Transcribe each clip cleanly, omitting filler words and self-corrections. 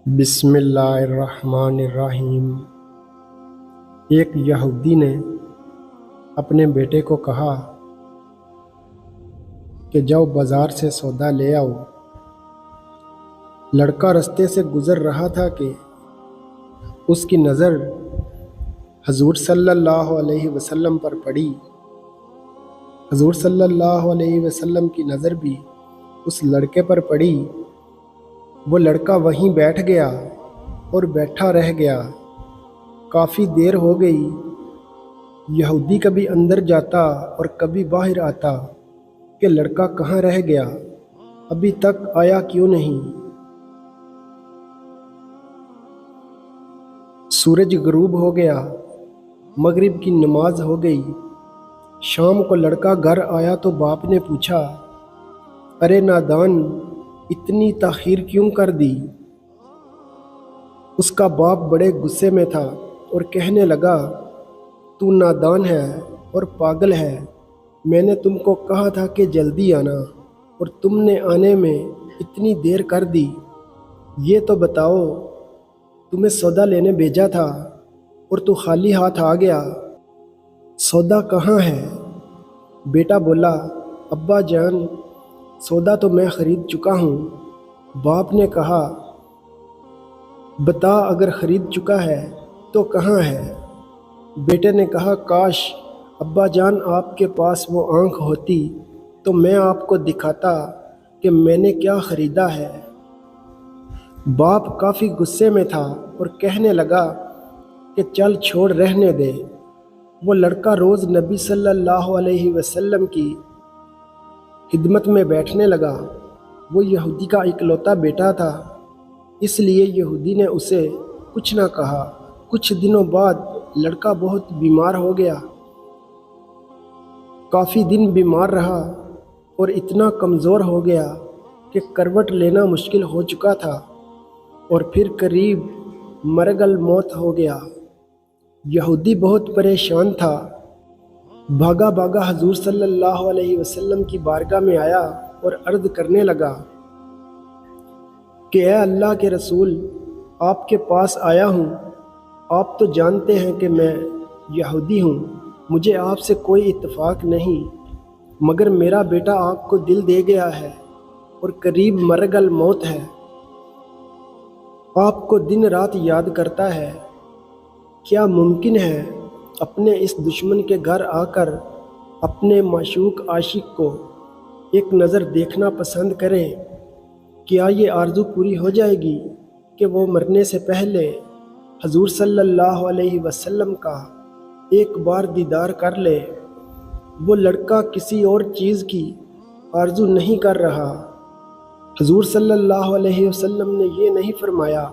بسم اللہ الرحمن الرحیم۔ ایک یہودی نے اپنے بیٹے کو کہا کہ جاؤ بازار سے سودا لے آؤ۔ لڑکا رستے سے گزر رہا تھا کہ اس کی نظر حضور صلی اللہ علیہ وسلم پر پڑی۔ حضور صلی اللہ علیہ وسلم کی نظر بھی اس لڑکے پر پڑی۔ وہ لڑکا وہیں بیٹھ گیا اور بیٹھا رہ گیا۔ کافی دیر ہو گئی۔ یہودی کبھی اندر جاتا اور کبھی باہر آتا کہ لڑکا کہاں رہ گیا، ابھی تک آیا کیوں نہیں۔ سورج غروب ہو گیا، مغرب کی نماز ہو گئی۔ شام کو لڑکا گھر آیا تو باپ نے پوچھا، ارے نادان، اتنی تاخیر کیوں کر دی؟ اس کا باپ بڑے غصے میں تھا اور کہنے لگا، تو نادان ہے اور پاگل ہے۔ میں نے تم کو کہا تھا کہ جلدی آنا اور تم نے آنے میں اتنی دیر کر دی۔ یہ تو بتاؤ، تمہیں سودا لینے بھیجا تھا اور تو خالی ہاتھ آ گیا۔ سودا کہاں ہے؟ بیٹا بولا، ابا جان، سودا تو میں خرید چکا ہوں۔ باپ نے کہا، بتا، اگر خرید چکا ہے تو کہاں ہے؟ بیٹے نے کہا، کاش ابا جان آپ کے پاس وہ آنکھ ہوتی تو میں آپ کو دکھاتا کہ میں نے کیا خریدا ہے۔ باپ کافی غصے میں تھا اور کہنے لگا کہ چل چھوڑ، رہنے دے۔ وہ لڑکا روز نبی صلی اللہ علیہ وسلم کی خدمت میں بیٹھنے لگا۔ وہ یہودی کا اکلوتا بیٹا تھا، اس لیے یہودی نے اسے کچھ نہ کہا۔ کچھ دنوں بعد لڑکا بہت بیمار ہو گیا۔ کافی دن بیمار رہا اور اتنا کمزور ہو گیا کہ کروٹ لینا مشکل ہو چکا تھا اور پھر قریب مرگ الموت ہو گیا۔ یہودی بہت پریشان تھا۔ بھاگا بھاگا حضور صلی اللہ علیہ وسلم کی بارگاہ میں آیا اور عرض کرنے لگا کہ اے اللہ کے رسول، آپ کے پاس آیا ہوں۔ آپ تو جانتے ہیں کہ میں یہودی ہوں، مجھے آپ سے کوئی اتفاق نہیں، مگر میرا بیٹا آپ کو دل دے گیا ہے اور قریب مرگ الموت ہے۔ آپ کو دن رات یاد کرتا ہے۔ کیا ممکن ہے اپنے اس دشمن کے گھر آ کر اپنے معشوق عاشق کو ایک نظر دیکھنا پسند کریں؟ کیا یہ آرزو پوری ہو جائے گی کہ وہ مرنے سے پہلے حضور صلی اللہ علیہ وسلم کا ایک بار دیدار کر لے؟ وہ لڑکا کسی اور چیز کی آرزو نہیں کر رہا۔ حضور صلی اللہ علیہ وسلم نے یہ نہیں فرمایا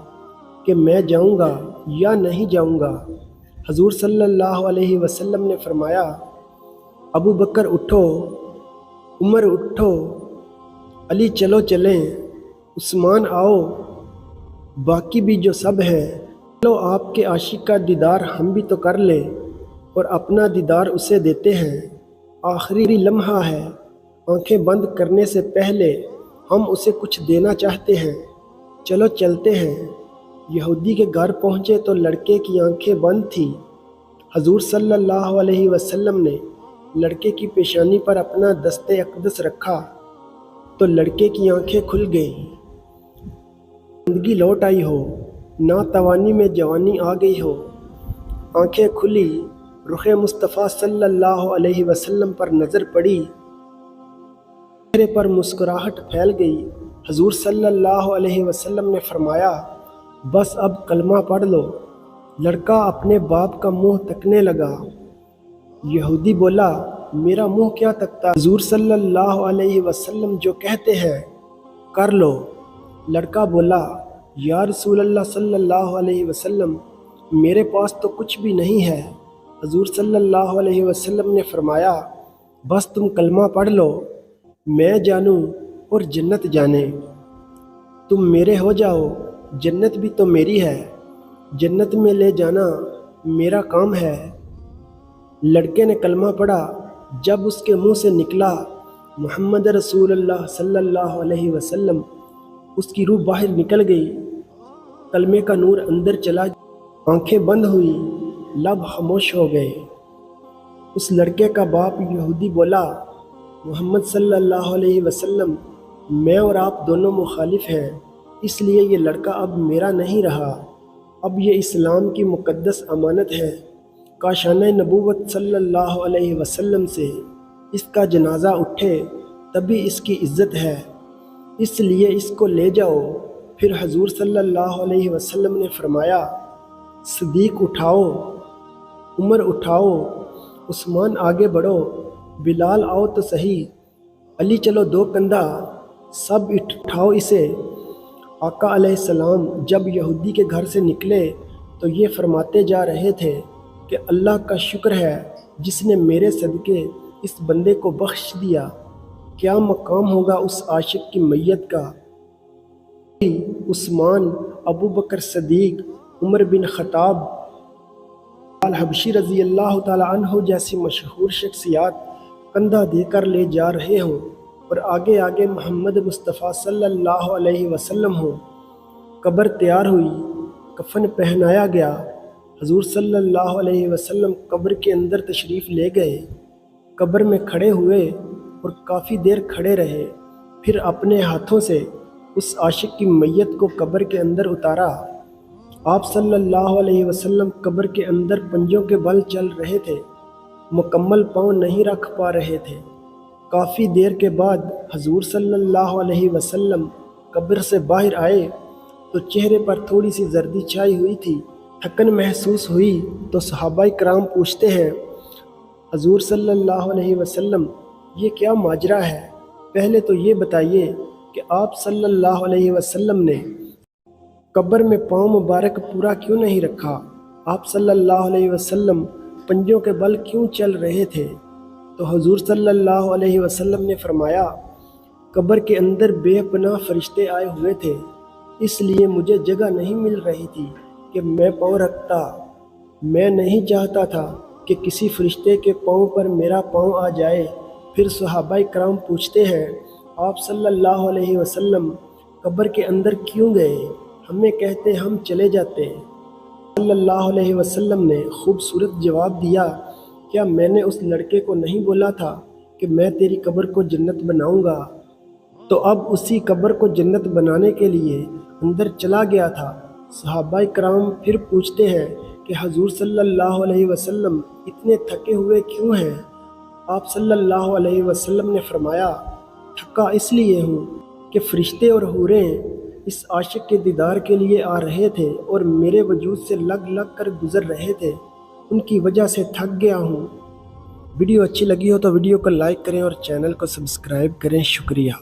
کہ میں جاؤں گا یا نہیں جاؤں گا۔ حضور صلی اللہ علیہ وسلم نے فرمایا، ابو بکر اٹھو، عمر اٹھو، علی چلو چلیں، عثمان آؤ، باقی بھی جو سب ہیں، چلو آپ کے عاشق کا دیدار ہم بھی تو کر لیں اور اپنا دیدار اسے دیتے ہیں۔ آخری لمحہ ہے، آنکھیں بند کرنے سے پہلے ہم اسے کچھ دینا چاہتے ہیں، چلو چلتے ہیں۔ یہودی کے گھر پہنچے تو لڑکے کی آنکھیں بند تھیں۔ حضور صلی اللہ علیہ وسلم نے لڑکے کی پیشانی پر اپنا دست اقدس رکھا تو لڑکے کی آنکھیں کھل گئیں۔ زندگی لوٹ آئی ہو، ناتوانی میں جوانی آ گئی ہو۔ آنکھیں کھلی، رخ مصطفیٰ صلی اللہ علیہ وسلم پر نظر پڑی، چہرے پر مسکراہٹ پھیل گئی۔ حضور صلی اللہ علیہ وسلم نے فرمایا، بس اب کلمہ پڑھ لو۔ لڑکا اپنے باپ کا منہ تکنے لگا۔ یہودی بولا، میرا منہ کیا تکتا؟ حضور صلی اللہ علیہ وسلم جو کہتے ہیں کر لو۔ لڑکا بولا، یا رسول اللہ صلی اللہ علیہ وسلم، میرے پاس تو کچھ بھی نہیں ہے۔ حضور صلی اللہ علیہ وسلم نے فرمایا، بس تم کلمہ پڑھ لو، میں جانوں اور جنت جانے۔ تم میرے ہو جاؤ، جنت بھی تو میری ہے، جنت میں لے جانا میرا کام ہے۔ لڑکے نے کلمہ پڑھا۔ جب اس کے منہ سے نکلا محمد رسول اللہ صلی اللہ علیہ وسلم، اس کی روح باہر نکل گئی۔ کلمے کا نور اندر چلا، آنکھیں بند ہوئی، لب خاموش ہو گئے۔ اس لڑکے کا باپ یہودی بولا، محمد صلی اللہ علیہ وسلم، میں اور آپ دونوں مخالف ہیں، اس لیے یہ لڑکا اب میرا نہیں رہا، اب یہ اسلام کی مقدس امانت ہے۔ کاشانہ نبوت صلی اللہ علیہ وسلم سے اس کا جنازہ اٹھے تبھی اس کی عزت ہے، اس لیے اس کو لے جاؤ۔ پھر حضور صلی اللہ علیہ وسلم نے فرمایا، صدیق اٹھاؤ، عمر اٹھاؤ، عثمان آگے بڑھو، بلال آؤ تو صحیح، علی چلو دو کندھا، سب اٹھاؤ اسے۔ آقا علیہ السلام جب یہودی کے گھر سے نکلے تو یہ فرماتے جا رہے تھے کہ اللہ کا شکر ہے جس نے میرے صدقے اس بندے کو بخش دیا، کیا مقام ہوگا اس عاشق کی میت کا۔ عثمان، ابو بکر صدیق، عمر بن خطاب، الحبشی رضی اللہ تعالی عنہ جیسی مشہور شخصیات کندھا دے کر لے جا رہے ہوں اور آگے آگے محمد مصطفیٰ صلی اللہ علیہ وسلم ہوں۔ قبر تیار ہوئی، کفن پہنایا گیا، حضور صلی اللہ علیہ وسلم قبر کے اندر تشریف لے گئے، قبر میں کھڑے ہوئے اور کافی دیر کھڑے رہے، پھر اپنے ہاتھوں سے اس عاشق کی میت کو قبر کے اندر اتارا۔ آپ صلی اللہ علیہ وسلم قبر کے اندر پنجوں کے بل چل رہے تھے، مکمل پاؤں نہیں رکھ پا رہے تھے۔ کافی دیر کے بعد حضور صلی اللہ علیہ وسلم قبر سے باہر آئے تو چہرے پر تھوڑی سی زردی چھائی ہوئی تھی، تھکن محسوس ہوئی تو صحابہ کرام پوچھتے ہیں، حضور صلی اللہ علیہ وسلم یہ کیا ماجرا ہے؟ پہلے تو یہ بتائیے کہ آپ صلی اللہ علیہ وسلم نے قبر میں پاؤں مبارک پورا کیوں نہیں رکھا؟ آپ صلی اللہ علیہ وسلم پنجوں کے بل کیوں چل رہے تھے؟ تو حضور صلی اللہ علیہ وسلم نے فرمایا، قبر کے اندر بے پناہ فرشتے آئے ہوئے تھے، اس لیے مجھے جگہ نہیں مل رہی تھی کہ میں پاؤں رکھتا، میں نہیں چاہتا تھا کہ کسی فرشتے کے پاؤں پر میرا پاؤں آ جائے۔ پھر صحابہ کرام پوچھتے ہیں، آپ صلی اللہ علیہ وسلم قبر کے اندر کیوں گئے؟ ہمیں کہتے ہم چلے جاتے۔ صلی اللہ علیہ وسلم نے خوبصورت جواب دیا، کیا میں نے اس لڑکے کو نہیں بولا تھا کہ میں تیری قبر کو جنت بناؤں گا؟ تو اب اسی قبر کو جنت بنانے کے لیے اندر چلا گیا تھا۔ صحابہ کرام پھر پوچھتے ہیں کہ حضور صلی اللہ علیہ وسلم اتنے تھکے ہوئے کیوں ہیں؟ آپ صلی اللہ علیہ وسلم نے فرمایا، تھکا اس لیے ہوں کہ فرشتے اور حوریں اس عاشق کے دیدار کے لیے آ رہے تھے اور میرے وجود سے لگ لگ کر گزر رہے تھے، ان کی وجہ سے تھک گیا ہوں۔ ویڈیو اچھی لگی ہو تو ویڈیو کو لائک کریں اور چینل کو سبسکرائب کریں۔ شکریہ۔